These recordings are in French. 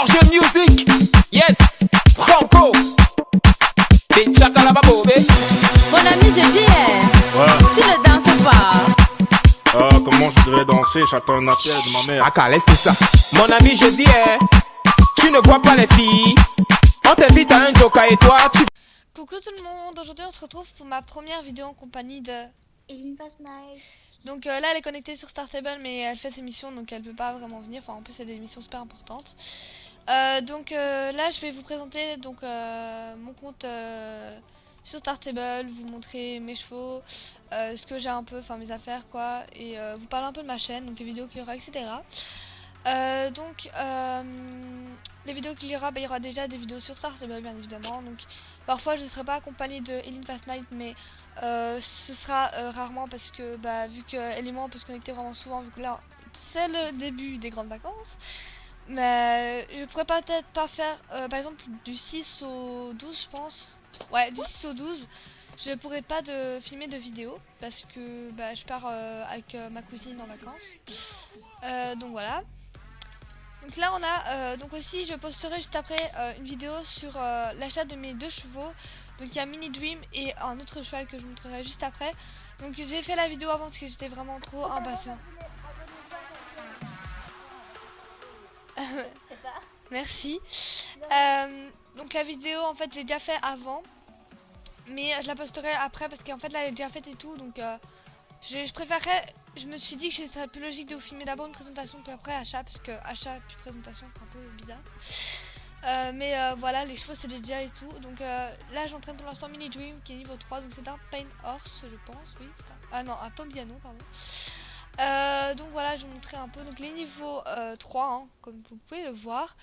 George Music, yes, Franco, des Chakalababo, Mon ami, je dis, Ouais. tu ne danses pas. Comment je devais danser? J'attends un appel de ma mère. Aka, laisse tout ça. Mon ami, je dis, tu ne vois pas les filles. On t'invite à un joker et toi, tu... Coucou tout le monde, aujourd'hui on se retrouve pour ma première vidéo en compagnie de Eline Fast Night. Donc là elle est connectée sur Startable mais elle fait ses missions donc elle peut pas vraiment venir, enfin en plus c'est des missions super importantes. Là je vais vous présenter donc mon compte sur Startable, vous montrer mes chevaux, ce que j'ai un peu, enfin mes affaires quoi, et vous parler un peu de ma chaîne, donc les vidéos qu'il y aura, etc. Les vidéos qu'il y aura, il y aura déjà des vidéos sur Startable bien évidemment. Donc parfois je ne serai pas accompagnée de Eline Fast Night, mais ce sera rarement parce que vu qu'elle et moi on peut se connecter vraiment souvent, vu que là c'est le début des grandes vacances. Mais je pourrais peut-être pas faire par exemple du 6 au 12 je pense. Ouais, du 6 au 12 je pourrais pas filmer de vidéo parce que je pars avec ma cousine en vacances. Donc voilà. Donc là on a donc aussi je posterai juste après une vidéo sur l'achat de mes deux chevaux. Donc il y a Mini Dream et un autre cheval que je montrerai juste après. Donc j'ai fait la vidéo avant parce que j'étais vraiment trop impatient. Merci. Donc la vidéo en fait j'ai déjà fait avant, mais je la posterai après parce qu'en fait là elle est déjà faite et tout, donc je préférerais, je me suis dit que ce serait plus logique de vous filmer d'abord une présentation puis après achat, parce que achat puis présentation c'est un peu bizarre. Voilà, les chevaux c'est déjà et tout. Donc là j'entraîne pour l'instant Mini Dream qui est niveau 3, donc c'est un Pain Horse je pense, oui c'est un... Ah non, un Tombiano pardon. Donc voilà, je vais vous montrer un peu donc les niveaux 3 hein, comme vous pouvez le voir.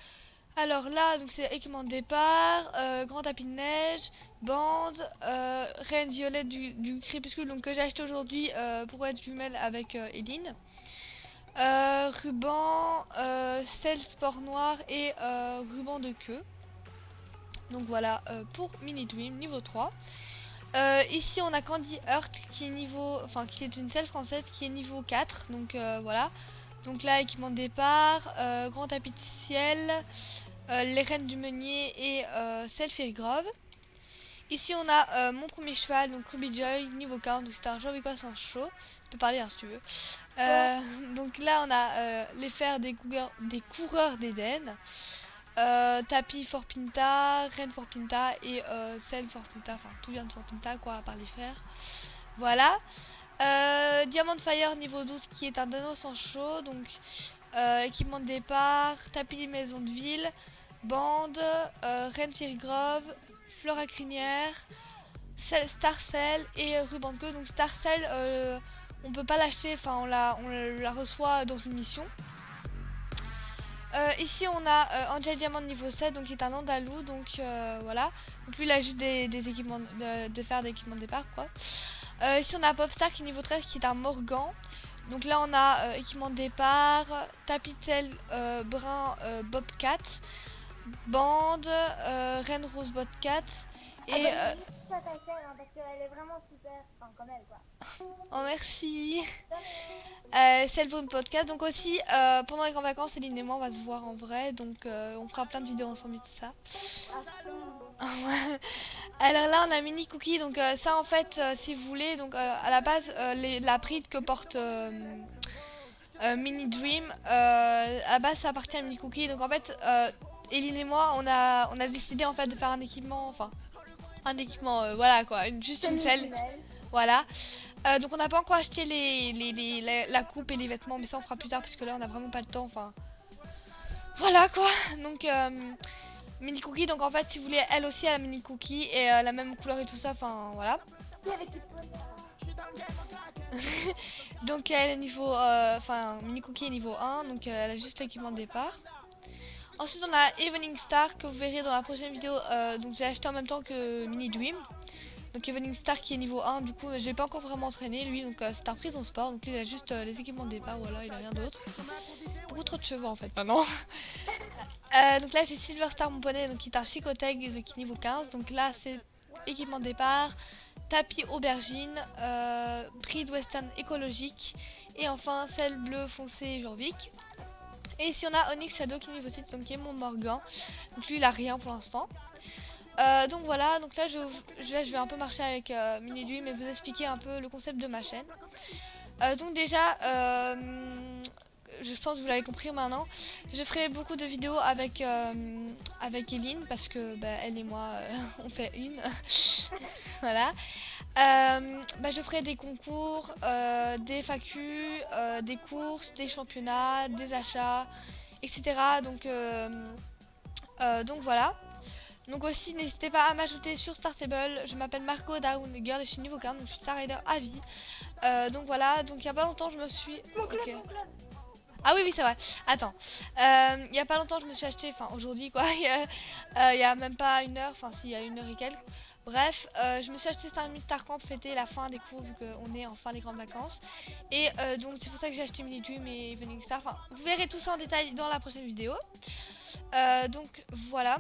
Alors là donc c'est équipement de départ, grand tapis de neige, bande, reine violette du crépuscule donc que j'ai acheté aujourd'hui pour être jumelle avec Eline. Ruban, sel sport noir et ruban de queue. Donc voilà pour Mini Dream niveau 3. Ici on a Candy Heart qui est niveau, enfin qui est une selle française qui est niveau 4. Donc voilà. Donc là équipement de départ, grand tapis de ciel, les reines du meunier et Selfie Grove. Ici on a mon premier cheval, donc Ruby Joy, niveau 15, donc c'est un Jean-Vicois sans chaud. Tu peux parler hein, si tu veux. Donc là on a les fers des coureurs d'Eden, tapis Fort Pinta, reine Fort Pinta et celle Fort Pinta, enfin tout vient de Fort Pinta quoi, à part les fers. Voilà. Diamond Fire niveau 12 qui est un Dano sans chaud, donc équipement de départ, tapis maison de ville, bande, reine Fairy Grove, Flora crinière, Star Cell et ruban de queue. Donc Star Cell on peut pas l'acheter, enfin on la reçoit dans une mission. Ici on a Angel Diamond niveau 7 donc qui est un andalou, donc voilà. Donc lui il a juste des équipements des fers d'équipement de départ quoi. Ici on a Popstar qui est niveau 13 qui est un Morgan. Donc là on a équipement de départ, tapis de sel brun Bobcat, bande, reine rose Bobcat et Pas ta sœur, hein, parce qu'elle est vraiment super, enfin comme elle quoi. oh merci. C'est le bon podcast. Donc aussi pendant les grandes vacances Eline et moi on va se voir en vrai, donc on fera plein de vidéos ensemble et tout ça. Alors là on a Mini Cookie, donc ça en fait si vous voulez, donc à la base la bride que porte Mini Dream, à la base ça appartient à Mini Cookie, donc en fait Eline et moi on a décidé en fait de faire un équipement, voilà quoi, juste une selle, voilà. Donc on n'a pas encore acheté la coupe et les vêtements, mais ça on fera plus tard parce que là on a vraiment pas le temps, enfin voilà quoi. Donc Mini Cookie, donc en fait si vous voulez elle aussi elle a Mini Cookie et la même couleur et tout ça, enfin voilà. Donc elle est niveau, Mini Cookie est niveau 1, donc elle a juste l'équipement de départ. Ensuite on a Evening Star que vous verrez dans la prochaine vidéo, donc j'ai acheté en même temps que Mini Dream. Donc Evening Star qui est niveau 1, du coup j'ai pas encore vraiment entraîné lui, donc c'est un prison sport, donc lui il a juste les équipements de départ, voilà, il a rien d'autre. Beaucoup trop de cheveux en fait maintenant. Donc là j'ai Silver Star mon poney, donc qui est un Chicoteg qui est niveau 15, donc là c'est équipement de départ, tapis aubergine, bride western écologique et enfin celle bleu foncé Jorvik. Et ici on a Onyx Shadow qui est niveau 6, donc qui est mon Morgan. Donc lui il a rien pour l'instant. Donc voilà, donc là je vais un peu marcher avec Minidream et vous expliquer un peu le concept de ma chaîne. Donc déjà, je pense que vous l'avez compris maintenant, je ferai beaucoup de vidéos avec Eline parce que elle et moi on fait une. Voilà. Je ferai des concours, des FAQ, des courses, des championnats, des achats, etc. Donc voilà. Donc aussi n'hésitez pas à m'ajouter sur Startable. Je m'appelle Marco Down Girl et je suis niveau 40, donc je suis Star Rider à vie. Donc voilà, donc il n'y a pas longtemps je me suis... Okay. Ah oui c'est vrai, attends. Il n'y a pas longtemps je me suis acheté, enfin aujourd'hui quoi, il y a même pas une heure, enfin s'il y a une heure et quelques. Bref, je me suis acheté Star Camp pour fêter la fin des cours vu qu'on est en fin des grandes vacances. Et donc c'est pour ça que j'ai acheté Minidream et Evening Star. Enfin, vous verrez tout ça en détail dans la prochaine vidéo. Donc voilà.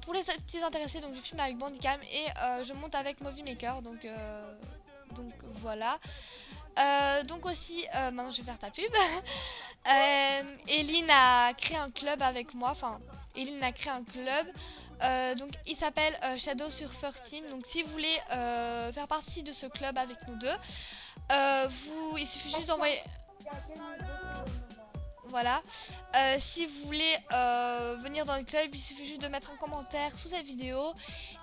Pour les petits intéressés, donc je filme avec Bandicam et je monte avec Movie Maker. Donc voilà. Donc aussi, maintenant je vais faire ta pub. Eline a créé un club avec moi. Enfin, Eline a créé un club. Donc il s'appelle Shadow Surfer Team. Donc si vous voulez faire partie de ce club avec nous deux, il suffit juste d'envoyer... Voilà, si vous voulez venir dans le club, il suffit juste de mettre un commentaire sous cette vidéo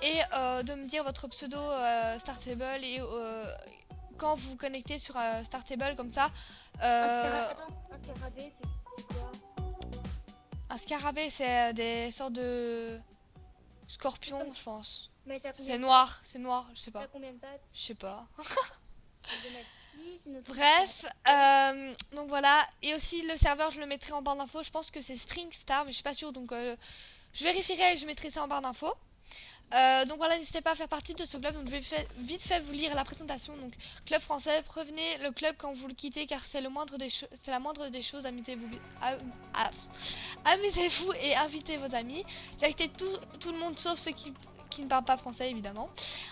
et de me dire votre pseudo Startable et quand vous vous connectez sur Startable comme ça. Un scarabée, c'est quoi? Un scarabée, c'est des sortes de scorpions, je pense. C'est noir, je sais pas. Ça combien de pattes? Je sais pas. Bref, donc voilà, et aussi le serveur je le mettrai en barre d'infos, je pense que c'est SpringStar mais je suis pas sûre, donc je vérifierai et je mettrai ça en barre d'infos. Donc voilà, n'hésitez pas à faire partie de ce club. Donc je vais vite fait vous lire la présentation. Donc club français, prévenez le club quand vous le quittez car c'est la moindre des choses. Amusez-vous et invitez vos amis. J'ai invité tout le monde sauf ceux qui ne parlent pas français évidemment.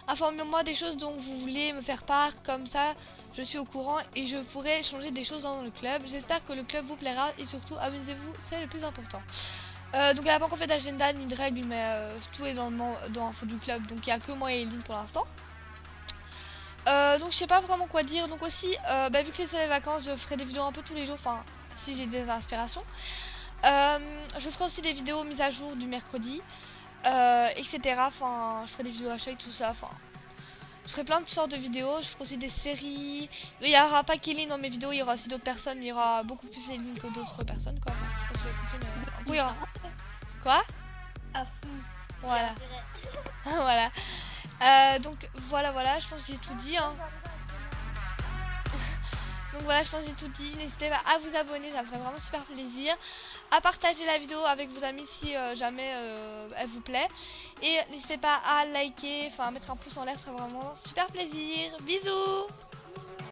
Informez-moi des choses dont vous voulez me faire part, comme ça je suis au courant et je pourrai changer des choses dans le club. J'espère que le club vous plaira et surtout amusez-vous, c'est le plus important. Donc il n'y a pas encore fait d'agenda ni de règles, mais tout est dans l'info du club, donc il n'y a que moi et Eline pour l'instant. Donc je sais pas vraiment quoi dire. Donc aussi vu que c'est les vacances, je ferai des vidéos un peu tous les jours, enfin si j'ai des inspirations. Je ferai aussi des vidéos mises à jour du mercredi, etc. Enfin je ferai des vidéos à chaque tout ça, enfin je ferai plein de sortes de vidéos. Je ferai aussi des séries. Il n'y aura pas qu'Eline dans mes vidéos, il y aura aussi d'autres personnes. Il y aura beaucoup plus Eline que d'autres personnes quoi. Enfin, je sais pas si vous avez compris, mais... Oui, quoi? Voilà. Voilà. Donc voilà, je pense que j'ai tout dit hein. Donc voilà, je pense que j'ai tout dit. N'hésitez pas à vous abonner, ça me ferait vraiment super plaisir. À partager la vidéo avec vos amis si jamais elle vous plaît. Et n'hésitez pas à liker, enfin à mettre un pouce en l'air, ça ferait vraiment super plaisir. Bisous!